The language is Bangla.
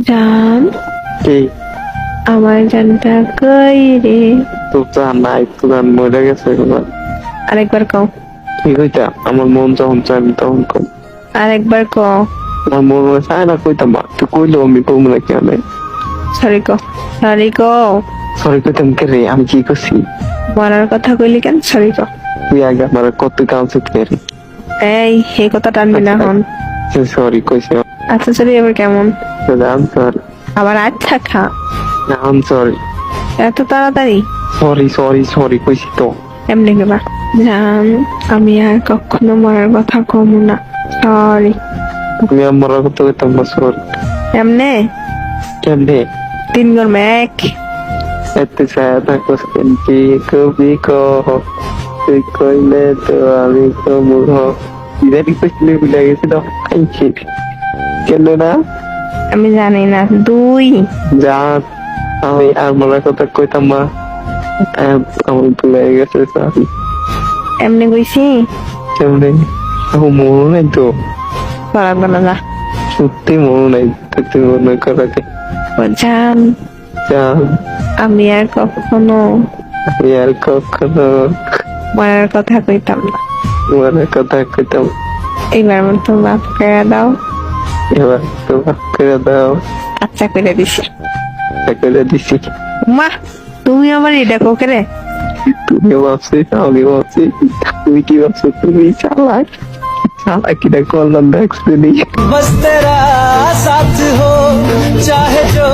জান, কি আমার জানটা কই রে? তো জান নাই, তো জান মরে গেছে এবার। আরেকবার কও, কি কইতা? আমার মন যখন চাই আমি তখন কই। আরেকবার কও। আমার মন চায় না কইতাম, তুই কইলো আমি কম না কেন? সরি কও, সরি কও। সরি কইতাম কে রে? আমি কি করছি? মরার কথা কইলি কেন? সরি কও। তুই আগে আমার কত কাউন্সিল কে? এই কথা টানবি না হন। সরি কইছি। আচ্ছা সরি, এবার কেমন? আম সরি, আবার আচ্ছা খা। আম সরি, এত তাড়াতাড়ি? সরি সরি সরি কইছি তো। এমনি কেবা জান, আমি আর কখনো মরার কথা কম না। সরি। আমি আমার কত কইতাম না, সরি। এমনে কেমনে? 3 গর ম্যাক। এতে ছায়া থাকো কি কবি কহ, তুই কইলে তো আমি তো মুহ। ইদারি কইলে ভুলে গেছি তো। আইছি কেন না? আমি জানি না। 2 যা, আমি আর মরার কথা কইতাম না। আমি ভুলে গেছে, সরি। এমনি কইছি। কেমনে? আমার মনে নাই তো, করাবো না যা। সত্যি মনে নাই। তুই মনে করাকে ও জান, যা, আমি আর কখনো আমি আর কখনো মরার কথা কইতাম না। মরার কথা কইতাম। এইবার মতো মাফ করে দাও। এবার তো মাফ করে দাও। আচ্ছা করে দিছি। করে দিছি। মা, তুমি আমার এটা কোকে রে? তুমি ভাবছি, আমি ভাবছি, তুমি কি ভাবছো? তুমি চালাক, চালাকিটা করলাম দেখছি। बस तेरा साथ हो चाहे जो